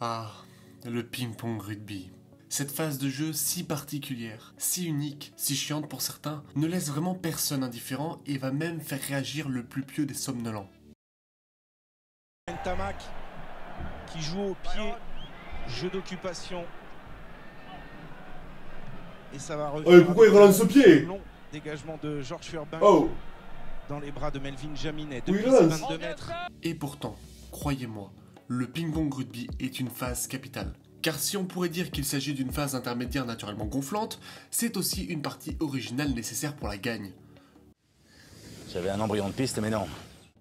Ah, le ping-pong rugby. Cette phase de jeu si particulière, si unique, si chiante pour certains, ne laisse vraiment personne indifférent et va même faire réagir le plus pieux des somnolents. Ntamak qui joue au pied, jeu d'occupation. Et ça va revenir. Oh, mais pourquoi il relance ce pied? Long dégagement de Georges Furbank dans les bras de Melvin Jaminet depuis Oui, ses 22 mètres. Et pourtant, croyez-moi, le ping-pong rugby est une phase capitale. Car si on pourrait dire qu'il s'agit d'une phase intermédiaire naturellement gonflante, c'est aussi une partie originale nécessaire pour la gagne. J'avais un embryon de piste, mais non.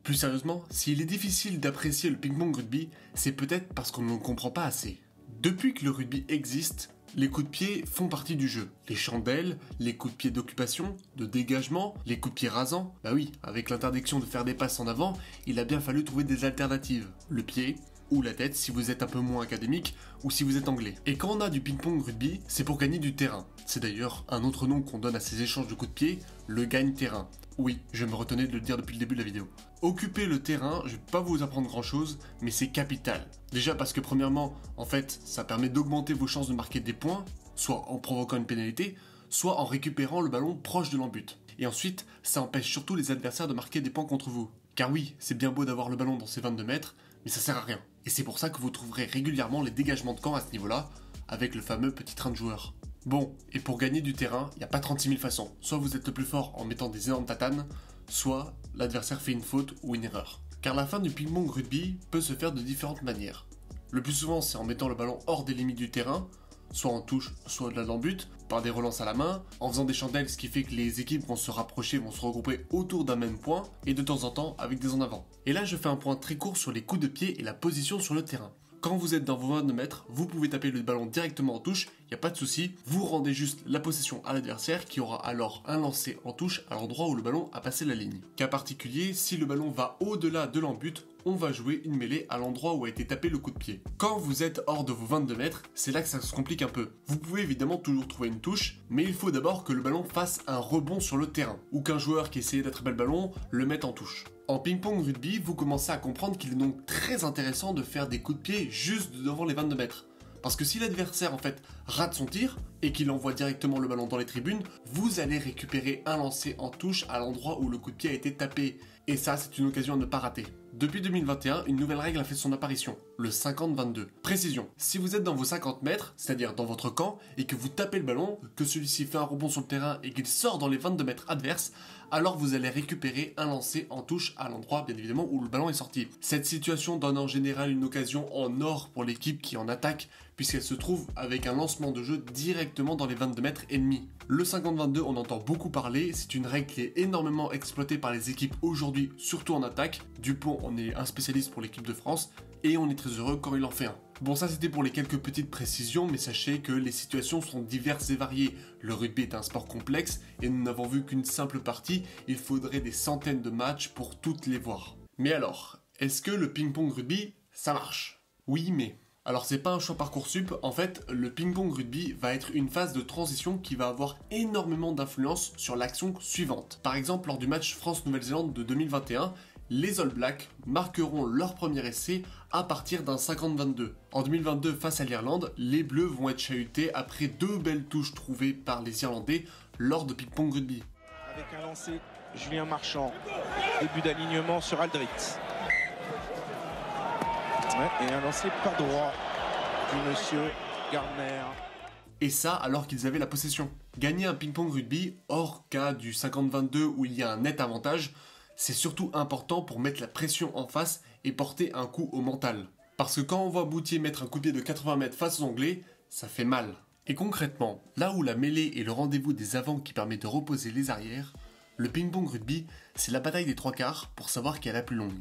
Plus sérieusement, s'il est difficile d'apprécier le ping-pong rugby, c'est peut-être parce qu'on ne le comprend pas assez. Depuis que le rugby existe, les coups de pied font partie du jeu. Les chandelles, les coups de pied d'occupation, de dégagement, les coups de pied rasants. Bah oui, avec l'interdiction de faire des passes en avant, il a bien fallu trouver des alternatives. Le pied, ou la tête si vous êtes un peu moins académique ou si vous êtes anglais. Et quand on a du ping-pong rugby, c'est pour gagner du terrain. C'est d'ailleurs un autre nom qu'on donne à ces échanges de coups de pied, le gagne-terrain. Oui, je me retenais de le dire depuis le début de la vidéo. Occuper le terrain, je vais pas vous apprendre grand chose, mais c'est capital. Déjà parce que premièrement, en fait, ça permet d'augmenter vos chances de marquer des points, soit en provoquant une pénalité, soit en récupérant le ballon proche de l'embut. Et ensuite, ça empêche surtout les adversaires de marquer des points contre vous. Car oui, c'est bien beau d'avoir le ballon dans ses 22 mètres, mais ça sert à rien. Et c'est pour ça que vous trouverez régulièrement les dégagements de camp à ce niveau-là, avec le fameux petit train de joueur. Bon, et pour gagner du terrain, il n'y a pas 36 000 façons. Soit vous êtes le plus fort en mettant des énormes tatanes, soit l'adversaire fait une faute ou une erreur. Car la fin du ping-pong rugby peut se faire de différentes manières. Le plus souvent, c'est en mettant le ballon hors des limites du terrain, soit en touche, soit au-delà de l'embut, par des relances à la main, en faisant des chandelles, ce qui fait que les équipes vont se rapprocher, vont se regrouper autour d'un même point, et de temps en temps avec des en avant. Et là, je fais un point très court sur les coups de pied et la position sur le terrain. Quand vous êtes dans vos 22 mètres, vous pouvez taper le ballon directement en touche, il n'y a pas de souci, vous rendez juste la possession à l'adversaire qui aura alors un lancer en touche à l'endroit où le ballon a passé la ligne. Cas particulier, si le ballon va au-delà de l'embut, on va jouer une mêlée à l'endroit où a été tapé le coup de pied. Quand vous êtes hors de vos 22 mètres, c'est là que ça se complique un peu. Vous pouvez évidemment toujours trouver une touche, mais il faut d'abord que le ballon fasse un rebond sur le terrain, ou qu'un joueur qui essayait d'attraper le ballon le mette en touche. En ping-pong rugby, vous commencez à comprendre qu'il est donc très intéressant de faire des coups de pied juste devant les 22 mètres. Parce que si l'adversaire en fait rate son tir et qu'il envoie directement le ballon dans les tribunes, vous allez récupérer un lancer en touche à l'endroit où le coup de pied a été tapé. Et ça, c'est une occasion à ne pas rater. Depuis 2021, une nouvelle règle a fait son apparition, le 50-22. Précision, si vous êtes dans vos 50 mètres, c'est-à-dire dans votre camp, et que vous tapez le ballon, que celui-ci fait un rebond sur le terrain et qu'il sort dans les 22 mètres adverses, alors vous allez récupérer un lancer en touche à l'endroit, bien évidemment, où le ballon est sorti. Cette situation donne en général une occasion en or pour l'équipe qui en attaque, puisqu'elle se trouve avec un lancement de jeu directement dans les 22 mètres ennemis. Le 50-22, on entend beaucoup parler, c'est une règle qui est énormément exploitée par les équipes aujourd'hui, surtout en attaque. Dupont en est un spécialiste pour l'équipe de France, et on est très heureux quand il en fait un. Bon, ça c'était pour les quelques petites précisions, mais sachez que les situations sont diverses et variées. Le rugby est un sport complexe, et nous n'avons vu qu'une simple partie, il faudrait des centaines de matchs pour toutes les voir. Mais alors, est-ce que le ping-pong rugby, ça marche? Oui, mais... Alors c'est pas un choix Parcoursup, en fait le ping-pong rugby va être une phase de transition qui va avoir énormément d'influence sur l'action suivante. Par exemple lors du match France-Nouvelle-Zélande de 2021, les All Blacks marqueront leur premier essai à partir d'un 50-22. En 2022 face à l'Irlande, les Bleus vont être chahutés après deux belles touches trouvées par les Irlandais lors de ping-pong rugby. Avec un lancer, Julien Marchand, début d'alignement sur Aldrit. Ouais, et un lancer pas droit du monsieur Gardner. Et ça alors qu'ils avaient la possession. Gagner un ping-pong rugby, hors cas du 50-22 où il y a un net avantage, c'est surtout important pour mettre la pression en face et porter un coup au mental. Parce que quand on voit Boutier mettre un coup de pied de 80 mètres face aux Anglais, ça fait mal. Et concrètement, là où la mêlée est le rendez-vous des avants qui permet de reposer les arrières, le ping-pong rugby, c'est la bataille des trois quarts pour savoir qui est la plus longue.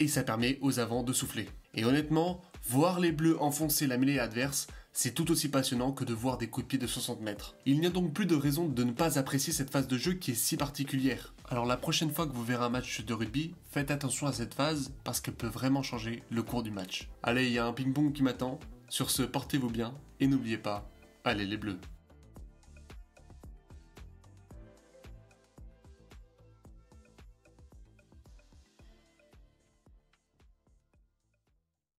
Et ça permet aux avants de souffler. Et honnêtement, voir les Bleus enfoncer la mêlée adverse, c'est tout aussi passionnant que de voir des coups de pied de 60 mètres. Il n'y a donc plus de raison de ne pas apprécier cette phase de jeu qui est si particulière. Alors la prochaine fois que vous verrez un match de rugby, faites attention à cette phase parce qu'elle peut vraiment changer le cours du match. Allez, il y a un ping-pong qui m'attend. Sur ce, portez-vous bien et n'oubliez pas, allez les Bleus.